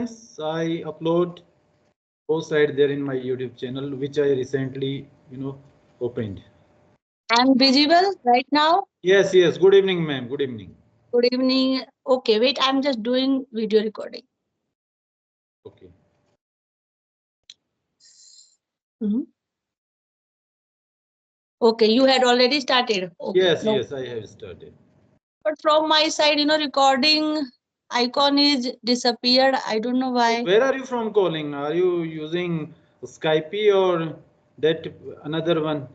I upload posts right there in my YouTube channel, which I recently, opened. I'm visible right now. Yes, yes. Good evening, ma'am. Good evening. Good evening. Okay, wait, I'm just doing video recording. Okay. Mhm. Okay, you had already started. Okay. Yes, No. yes. I have started. But from my side, recording icon is disappeared. I don't know So why. where are you from calling? Are you using Skype or that another one,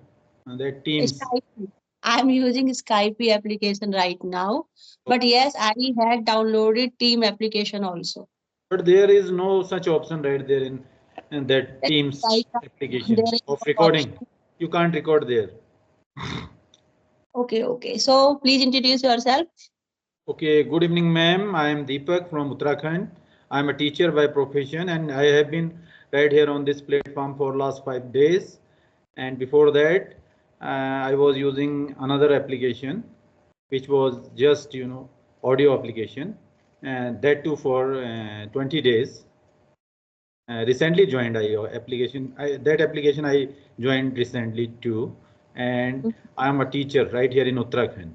that Teams? Skype. I'm using Skype application right now. But yes, I had downloaded Team application also. But there is no such option right there in that That's Teams right. application There is of no recording. option. You can't record there. Okay, okay. So please introduce yourself. Okay, good evening, ma'am. I am Deepak from Uttarakhand. I am a teacher by profession, and I have been right here on this platform for last 5 days. And before that, I was using another application, which was just audio application, and that too for 20 days. Recently joined that application I joined recently too, and I am a teacher right here in Uttarakhand.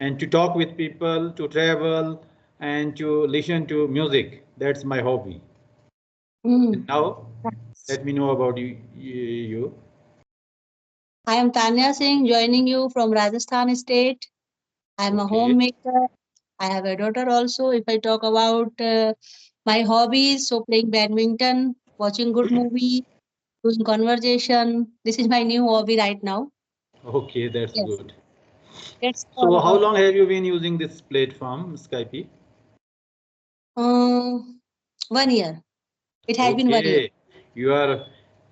And to talk with people, to travel, and to listen to music, that's my hobby. And Mm. now, let me know about you. I am Tanya Singh, joining you from Rajasthan state. I am a Okay, homemaker. I have a daughter also. If I talk about my hobbies, so playing badminton, watching good movie, doing conversation. This is my new hobby right now. okay, that's Yes, good. that's all So, how about. long have you been using this platform, Skype? Um, 1 year. It has been 1 year. Okay, you are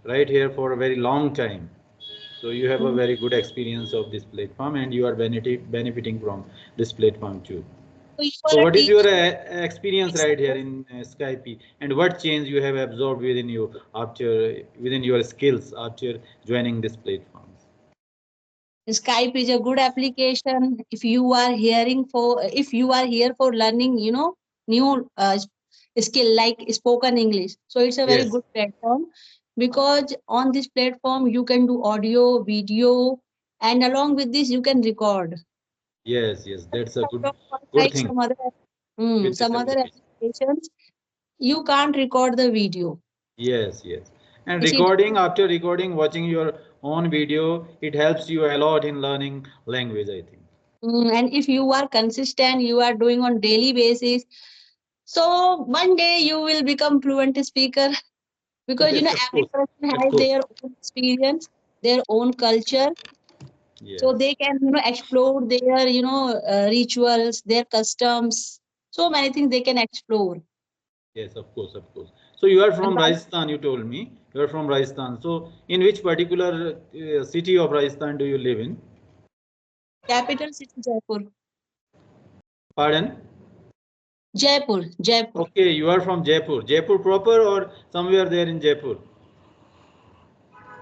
right here for a very long time. So you have a Mm. very good experience of this platform and you are benefiting from this platform too. So you So are a what is your teacher. experience right here in Skype and what change you have absorbed within you after within your skills after joining this platform? Skype is a good application. If you are here for learning, new skill like spoken English. So it's a very Yes, good platform because on this platform you can do audio, video, and along with this you can record. yes, yes. That's a I good talk about good like thing with this some other application. applications, you can't record the video. Yes, yes. And Which is, recording, after recording, watching your own video, it helps you a lot in learning language, I think. and if you are consistent, you are doing on daily basis. So one day you will become fluent speaker because Yes, of every course. person Of has course. their own experience, their own culture, so Yes. they can explore their rituals, their customs, so many things they can explore. Yes, of course, of course. So you are And from by Rajasthan, you told me. You are from Rajasthan. So in which particular city of Rajasthan do you live in? capital city Jaipur. Pardon? Jaipur. Okay, you are from Jaipur. Jaipur proper or somewhere there in Jaipur?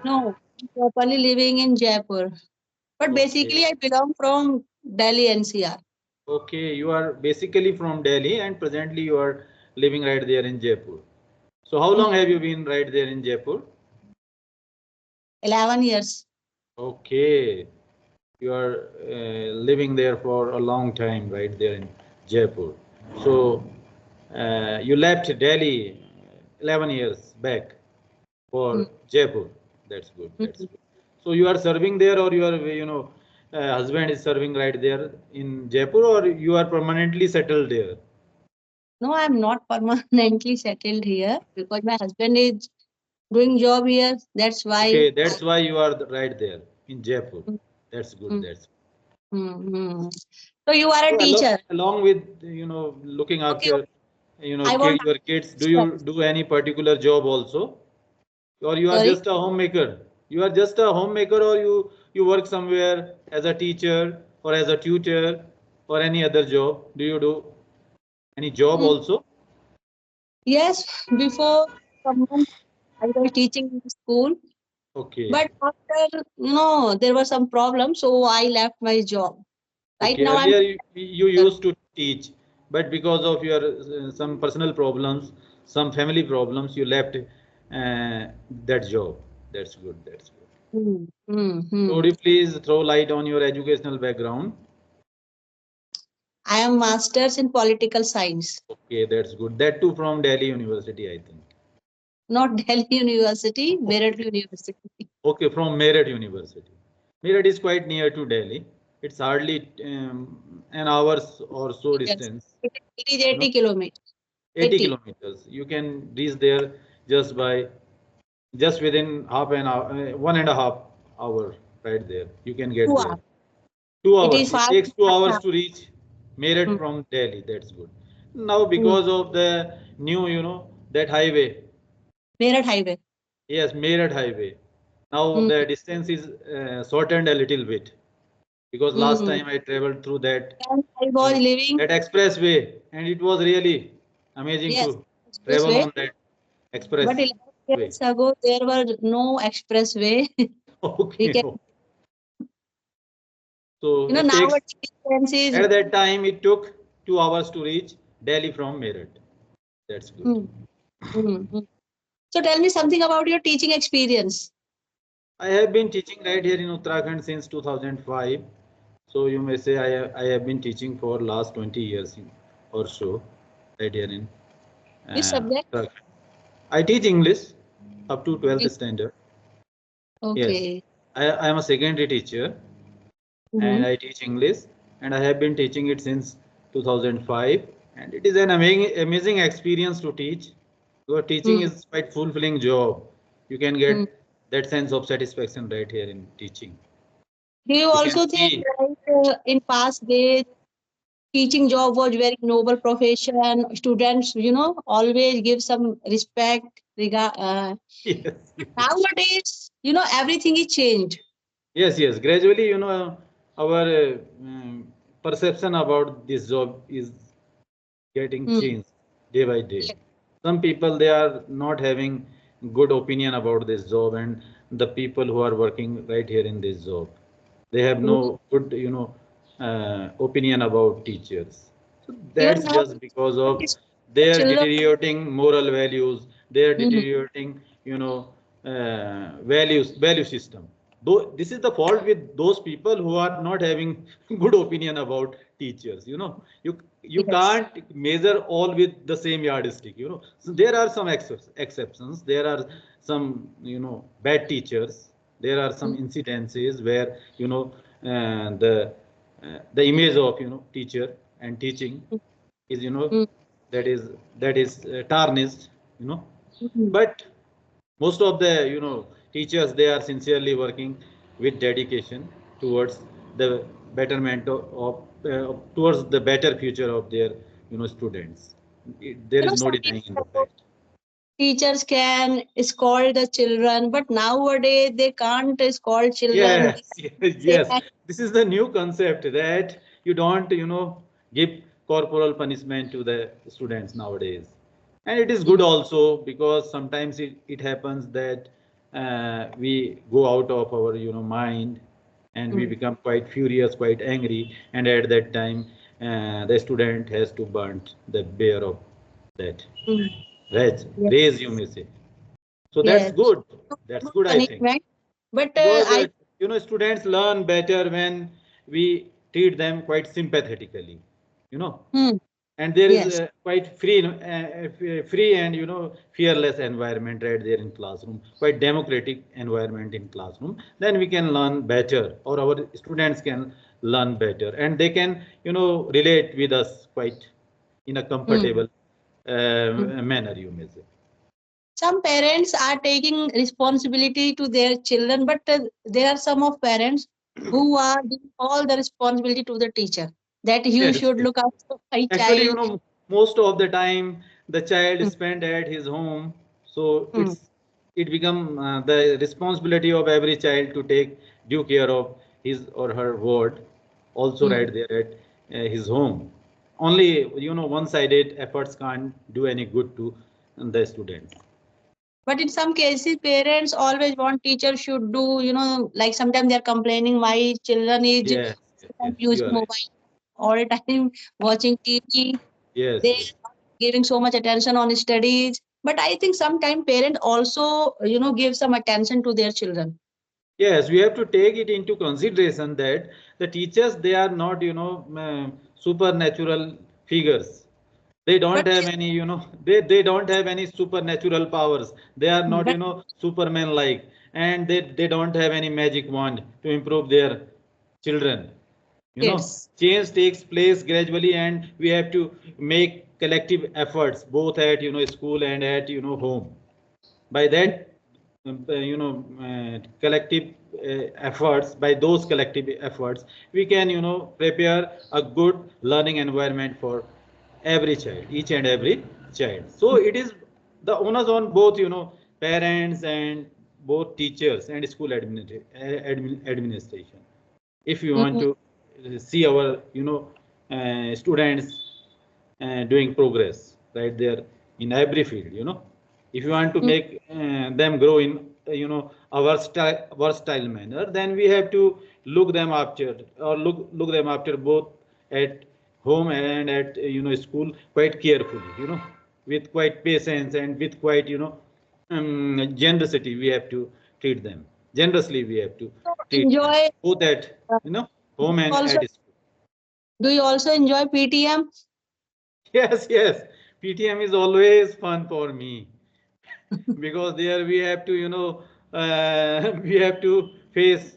No, I'm properly living in Jaipur, but basically Okay. I belong from Delhi NCR. Okay, you are basically from Delhi and presently you are living right there in Jaipur. So how Mm, long have you been right there in Jaipur? 11 years. Okay, you are living there for a long time right there in Jaipur. So you left Delhi 11 years back Mm, for Jaipur. That's good. That's mm. good. So you are serving there, or your husband is serving right there in Jaipur, or you are permanently settled there? No, I'm not permanently settled here because my husband is doing job here. That's why Okay, that's why you are right there in Jaipur. Mm, That's good. mm, That's mm. So you are a so teacher. along with looking Okay, after I want your kids. to Do you do any particular job also, or you are sorry. just a homemaker? You are just a homemaker, or you work somewhere as a teacher or as a tutor or any other job? Do you do any job Mm, also? yes, before some months I was teaching in school, Okay. but after there were some problems, so I left my job. Right Okay. now I'm Earlier you used to teach, but because of your some personal problems, some family problems, you left that job. That's good. That's good. Hmm. Hmm. So Hmm. would you please throw light on your educational background? I am masters in political science. Okay, that's good. That too from Delhi University, I think. Not Delhi University, Meerut Okay, University. okay, from Meerut University. Meerut is quite near to Delhi. It's hardly an hour's or so Yes. distance. It is You know, 80 kilometers. 80 80. kilometers. You can reach there just by just within half an hour, 1.5 hour, right there. You can get 2 hours. there. Two It is hours. It far. takes 2 hours to reach Meerut Hmm. from Delhi. That's good. Now, Hmm. because of the new, that highway, Meerut Highway. yes, Meerut highway. Now Hmm. the distance is shortened a little bit because last Hmm. time I traveled through And I was living, that expressway, and it was really amazing yes, to travel expressway. on that But 11 expressway. years ago, there was no expressway. We Okay, can, so it takes nowadays distance is. at that time it took 2 hours to reach Delhi from Meerut. That's good. Hmm. Hmm. Hmm. So tell me something about your teaching experience. I have been teaching right here in Uttarakhand since 2005. So you may say I have been teaching for last 20 years or so right here in Which subject? Uttarakhand. I teach English up to 12th standard. Yes, Okay. I am a secondary teacher Mm-hmm. and I teach English and I have been teaching it since 2005 and it is an amazing experience to teach. Your teaching Hmm. is quite fulfilling job. You can Hmm. get that sense of satisfaction right here in teaching. Do you You can also think see. like in past days, teaching job was very noble profession? Students, always give some respect. Yes, Nowadays, everything is changed. yes, yes. Gradually, our perception about this job is getting Hmm. changed day by day. Yes. Some people they are not having good opinion about this job, and the people who are working right here in this job, they have Hmm. no good, opinion about teachers. So Even that's now, just because of it's their children. deteriorating moral values, their Hmm. deteriorating, value system. Though this is the fault with those people who are not having good opinion about teachers. You Yes. can't measure all with the same yardstick. So there are some exceptions. There are some bad teachers. There are some Hmm. incidences where the image of teacher and teaching is Hmm. that is tarnished. you know Hmm. but most of the teachers, they are sincerely working with dedication towards the betterment towards the better future of their students. There is no Some denying in the people, fact. teachers can scold the children, but nowadays they can't scold children. Yes, yes, They yes. can, This is the new concept that you don't, give corporal punishment to the students nowadays. And it is good also because sometimes it happens that we go out of our, mind and we mm, become quite furious, quite angry. And at that time, the student has to burn the bear of that mm, rage, yes, raise, you may say. So that's yes. good. So, That's good good, I think. punishment. But Because I, students learn better when we treat them quite sympathetically, you know hmm, and there is yes. a quite free and fearless environment right there in classroom, quite democratic environment in classroom. Then we can learn better, or our students can learn better, and they can relate with us quite in a Hmm, comfortable hmm. manner, you may say. Some parents are taking responsibility to their children, but there are some of parents who are giving all the responsibility to the teacher, that you Yes, should yes. look after my Actually, child. most of the time the child Hmm, spent at his home, so hmm, it become the responsibility of every child to take due care of his or her ward, also hmm. right there at his home. Only one-sided efforts can't do any good to the students. But in some cases, parents always want teachers should do, like sometimes they're complaining, my children is Yes, yes, yes, you using are right. mobile all the time, watching TV. Yes, They yes. giving so much attention on studies. But I think sometimes parents also, give some attention to their children. Yes, we have to take it into consideration that the teachers, they are not, supernatural figures. They don't But have any, they don't have any supernatural powers. They are not, but Superman like, and they don't have any magic wand to improve their children. kids. Change takes place gradually, and we have to make collective efforts both at, school and at, home. By that, collective efforts, by those collective efforts, we can, prepare a good learning environment for every child, each and every child. So it is the onus on both, parents and both teachers and school administration. If you want Mm, to see our, students doing progress right there in every field, if you want to mm, make them grow in, a versatile manner, then we have to look them after, or look them after both at home and at, school quite carefully, with quite patience and with quite, generosity. We have to treat them generously. We have to so treat them enjoy. both at, uh, home and Also, at school. do you also enjoy PTM? Yes, yes. PTM is always fun for me, because there we have to, we have to face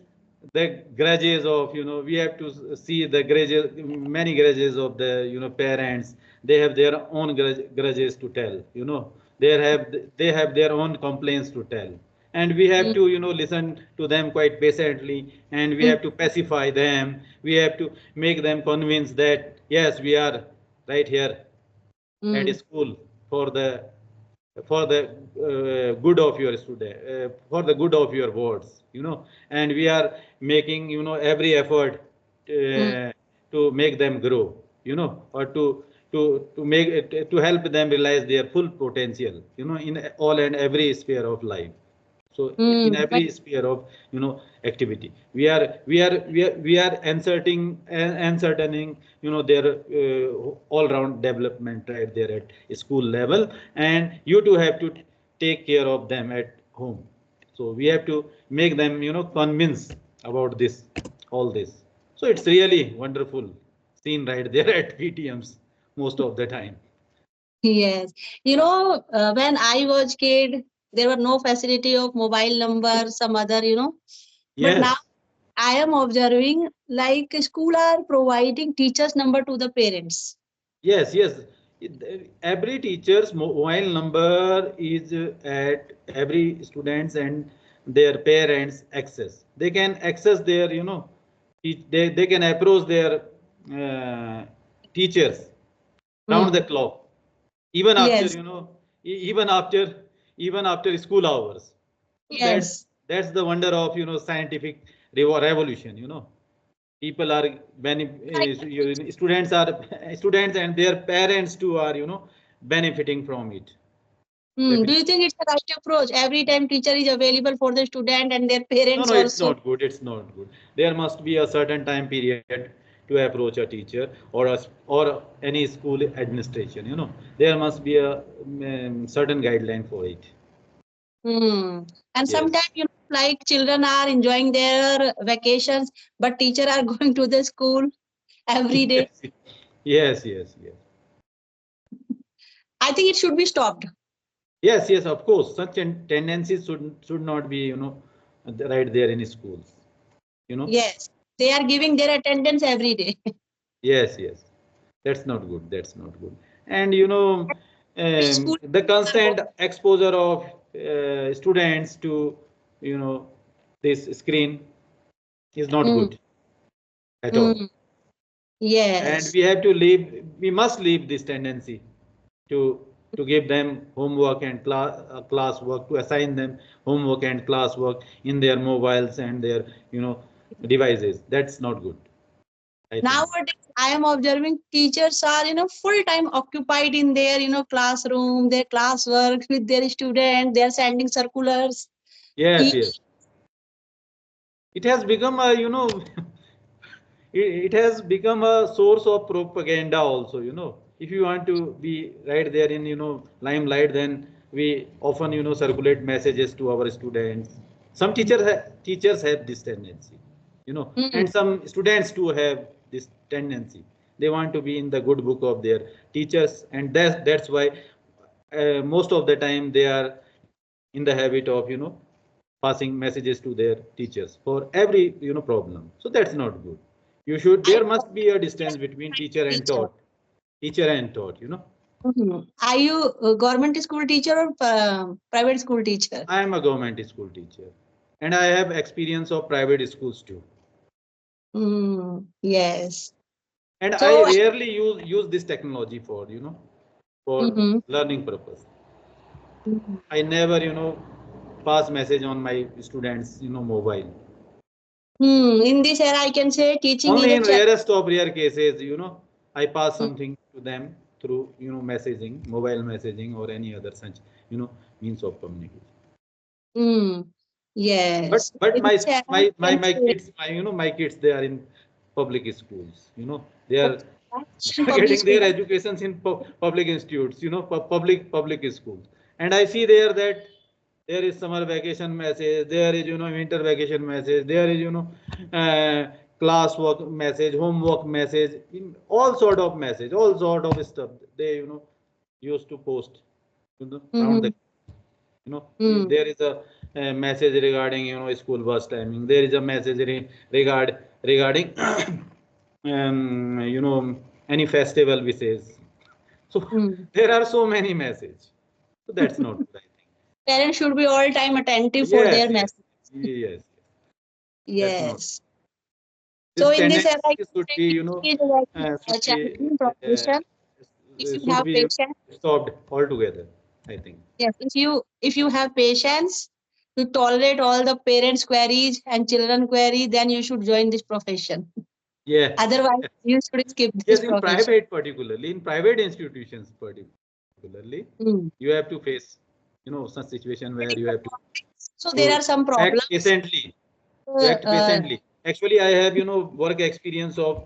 the grudges of, we have to see the grudges, many grudges of the, parents. They have their own grudges to tell, they have their own complaints to tell. And we have Mm, to, listen to them quite patiently, and we mm, have to pacify them. We have to make them convinced that, yes, we are right here at mm, school for the good of your student, for the good of your words, and we are making, every effort mm, to make them grow, or to make it, to help them realize their full potential, in all and every sphere of life. So in mm. every sphere of, activity, we are uncertaining, their all round development right there at school level, and you too have to take care of them at home. So we have to make them, convince about this, all this. So it's really wonderful scene right there at PTMs most of the time. Yes. When I was kid, there were no facility of mobile number, some other, But now Yes. I am observing like school are providing teachers number to the parents. Yes, yes. Every teacher's mobile number is at every students and their parents access. They can access their, they can approach their teachers round the Mm. clock, even after, Yes. even after, even after school hours. So Yes. that's the wonder of, scientific revolution. People are students are students, and their parents too are, benefiting from it, Do you definitely. think it's the right approach? Every time teacher is available for the student and their No, parents no, it's also. not good. It's not good. There must be a certain time period to approach a teacher, or any school administration. There must be a certain guideline for it. Hmm. And Yes. sometimes, like children are enjoying their vacations, but teacher are going to the school every day. Yes. Yes. Yes. Yes. I think it should be stopped. Yes. Yes. Of course, such tendencies should not be, right there in schools. You know. Yes. They are giving their attendance every day. Yes. Yes. That's not good. That's not good. And School the are constant going. exposure of students to, you know this screen is not Hmm. good at all. Hmm. And Yes. we must leave this tendency to give them homework and class work, to assign them homework and class work in their mobiles and their, devices. That's not good, I think. Nowadays, I am observing teachers are, full time occupied in their, classroom, their classwork with their students. They are sending circulars. Yes, E- yes. It has become a, it has become a source of propaganda also, if you want to be right there in, limelight, then we often, circulate messages to our students. Some teachers have this tendency, Mm. and some students too have this tendency. They want to be in the good book of their teachers, and that's why most of the time they are in the habit of, passing messages to their teachers for every, problem. So that's not good. I There must be a distance between teacher. teacher and taught. Are you a government school teacher or private school teacher? I am a government school teacher, and I have experience of private schools too. Yes. And I So, rarely use this technology for, for mhm. learning purpose. Mhm. I never, pass message on my students, mobile. In this era, I can say teaching is Only a in challenge. rarest of rare cases, I pass something to them through, messaging, mobile messaging, or any other such, means of communication. Hmm. But Yes. but In my this era, my I my can my say kids, my kids, they are in public schools. They are public getting school. their educations in public institutes, public schools. And I see there that there is summer vacation message, there is, winter vacation message, there is, class work message, homework message, all sort of message, all sort of stuff they, used to post, around the, Mm-hmm. there is a message regarding, school bus timing. There is a message regarding any festival wishes. So Mm. there are so many messages. So that's not good, I think. Parents should be all time attentive for Yes, their yes, message. yes. That's not. Yes. This So in this era, I tendency can should say be, teaching is a should very be, challenging profession. If you should have be, patience, stopped altogether, I think. yes, if you have patience to tolerate all the parents' queries and children queries, then you should join this profession. Yeah. Otherwise, you should skip this Yes, in profession. private particularly, in private institutions particularly, you Mm. have to face, such situation where you have So there to are some act problems. patiently, to Uh, act uh, patiently. Actually, I have, work experience of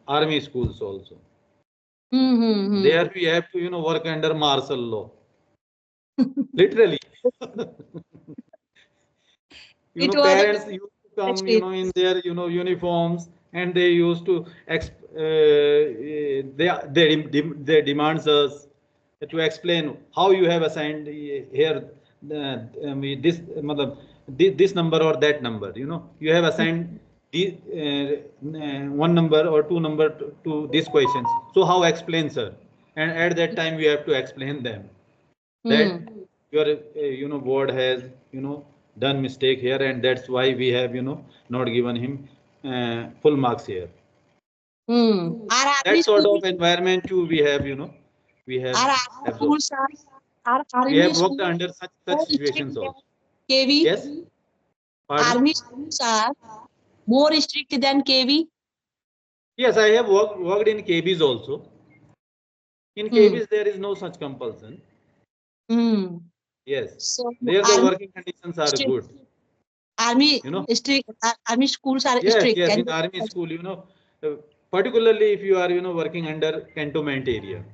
army schools also. mm-hmm. There we have to, work under martial law, literally. It was a Parents used to come, in experience. their, uniforms, and they used to they demands us to explain how you have assigned here this this number or that number. You have assigned the one number or two number to these questions. So how explain, sir? And at that time we have to explain them that Mm. your board has, done mistake here, and that's why we have, not given him full marks here. Our army That sort school, of environment too we have, we have our army absorbed. schools are our We army have worked schools under such more strict situations than also. KV. Yes, pardon. Army schools are more strict than KV. Yes, I have worked in KBs also. In Hmm. KBs there is no such compulsion. Hmm. Yes, So there the army working conditions are strict. good. Army you know strict. Army schools are yes, strict. yes, And in army school, uh, particularly if you are, working under cantonment area.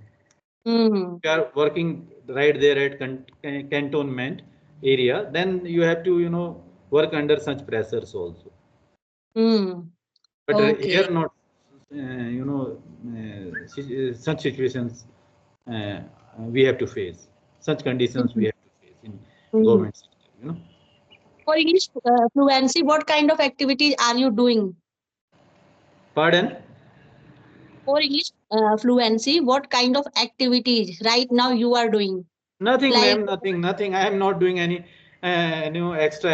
hmm. You are working right there at cantonment area, then you have to, work under such pressures also. Hmm. But Okay. here not, such situations we have to face. Such conditions we Hmm. have to face in Hmm. government sector. For English fluency, what kind of activities are you doing? Pardon? For English fluency, what kind of activities right now you are doing? Nothing, Like, ma'am. Nothing. I am not doing any, extra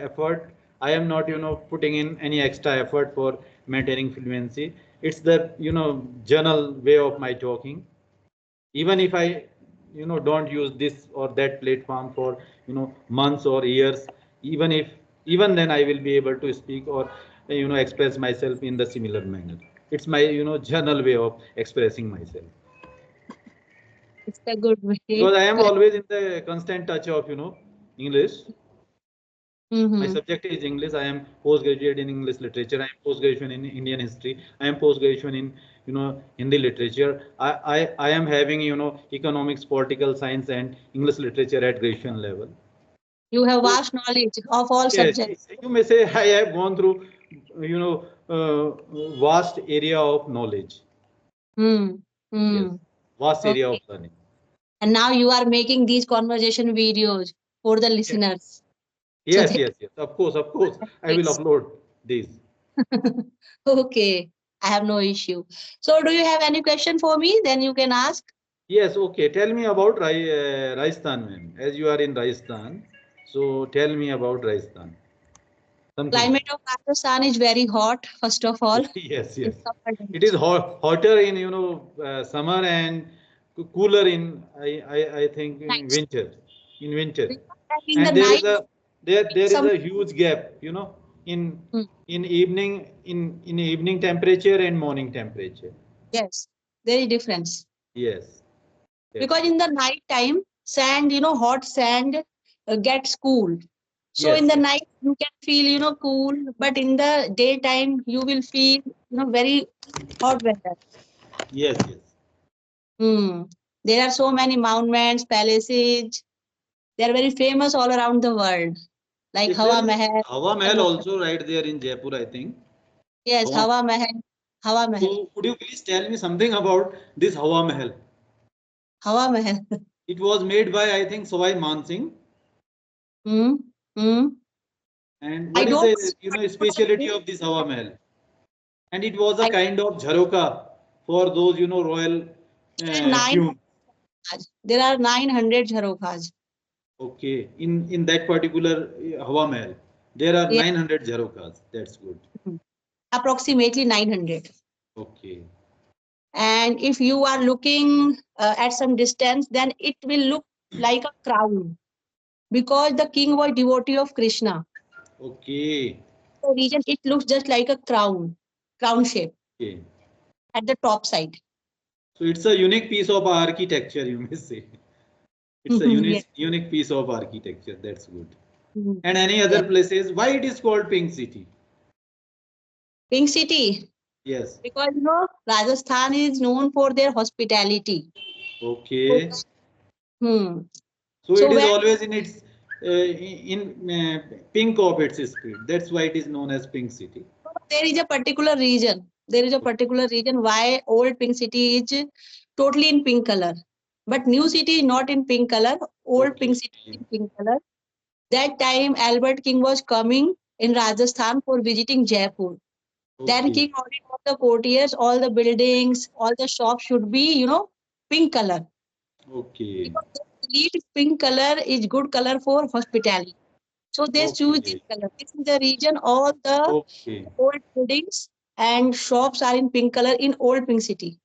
effort. I am not, putting in any extra effort for maintaining fluency. It's the, general way of my talking. Even if I, don't use this or that platform for, months or years, even if, even then I will be able to speak or, express myself in the similar manner. It's my, general way of expressing myself. it's a good way Because I am to. always in the constant touch of, English. My Mm-hmm. subject is English. I am postgraduate in English literature. I am postgraduate in Indian history. I am postgraduate in, Hindi literature. I am having economics, political science, and English literature at graduation level. You have So vast knowledge of all yes, subjects. you may say I have gone through vast area of knowledge. Hmm. Yes, Hmm. vast area of Okay. learning. And now you are making these conversation videos for the Yes, listeners. So yes, they yes, yes. Of course, I will it's upload these. okay. I have no issue. So do you have any question for me? Then you can ask. Yes, okay. Tell me about Rajasthan, ma'am. As you are in Rajasthan, so tell me about Rajasthan. Something. Climate of Rajasthan is very hot, first of all. Yes, yes. It's summer It is days. hotter in summer and cooler in I think in Nice. winter. In winter, Because in the and there is night, a there is some a huge gap. In Hmm. in evening temperature and morning temperature. Yes, there is difference. Yes, that's Because good. in the night time, sand, hot sand gets cool. So in Yes, the yes, night you can feel, cool, but in the daytime you will feel, very hot weather. yes, yes. Hmm. There are so many monuments, palaces. They are very famous all around the world, like Yes, there Hawa is Mahal. Hawa Mahal also right there in Jaipur, I think. Yes, Hawa. Hawa Mahal. Hawa Mahal. So, could you please tell me something about this Hawa Mahal? Hawa Mahal. It was made by, I think, Sawai Mansingh. Hmm. Hmm. And I what is don't the speciality of this Hawa Mahal? And it was a I kind of jharoka for those royal there are nine tune. there are 900 jharokas. Okay, in that particular Hawa Mahal, there are Yeah. 900 jharokas. That's good. Approximately 900. Okay, And if you are looking at some distance, then it will look like a crown because the king was devotee of Krishna. okay, The reason it looks just like a crown shape okay. at the top side. So it's a unique piece of architecture, you may say. It's a Yes. unique piece of architecture. That's good. Mhm. And any Yes. other places? Why it is called Pink City? Pink City, Yes. because Rajasthan is known for their hospitality. So, Okay. hmm. So So it is when always in its pink of its spirit. That's why it is known as Pink City. there is a particular reason why old Pink City is totally in pink color, but new city is not in pink color. Old Pink Okay. City is in pink color. That time Albert King was coming in Rajasthan for visiting Jaipur. Then Okay. King ordered all the courtiers, all the buildings, all the shops should be, pink color. Okay. Because they believe pink color is good color for hospitality. So they choose this Okay. color. This is the reason all the Okay. old buildings and shops are in pink color in old Pink City.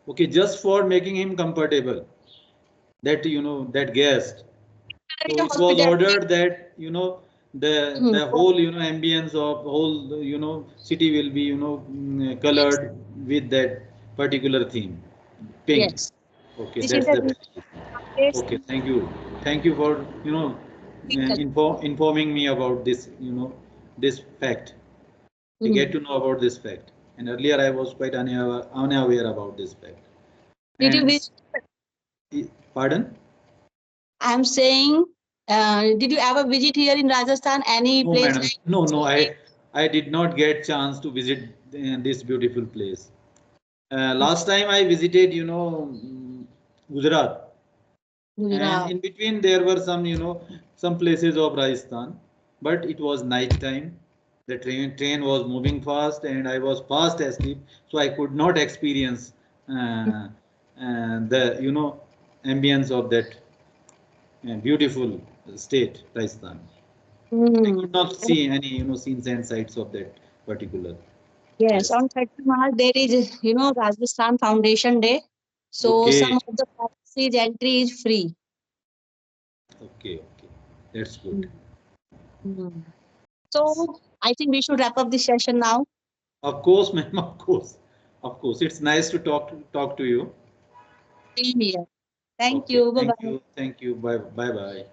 Okay. Just for making him comfortable. That that guest. Color is So a it was hospitality. ordered that Hmm. the whole ambience of whole city will be Yes, colored with that particular theme, pink. yes. Okay, This is that's the the reason very reason. nowadays Okay, thank you for pink color. informing me about this this fact. I get Hmm. to know about this fact, and earlier I was quite unaware about this fact. Did you And visit? pardon? I'm saying, did you ever visit here in Rajasthan any No, place madam. like No, no. Sole? I did not get chance to visit this beautiful place. Last time I visited, Gujarat, and Gujarat. in between there were some, some places of Rajasthan, but it was night time. The train was moving fast, and I was fast asleep, so I could not experience the ambience of that beautiful state, Rajasthan. I could Hmm. not see any, scenes and sights of that particular Yes, place. on 30 March there is, Rajasthan Foundation Day. So Okay, some of the palaces entry is free. okay. That's good. Hmm. Hmm. So I think we should wrap up this session now. Of course, ma'am, of course. Of course. It's nice to talk to you. Same here. Thank Okay, you. Bye thank bye. you. Thank you. Bye bye.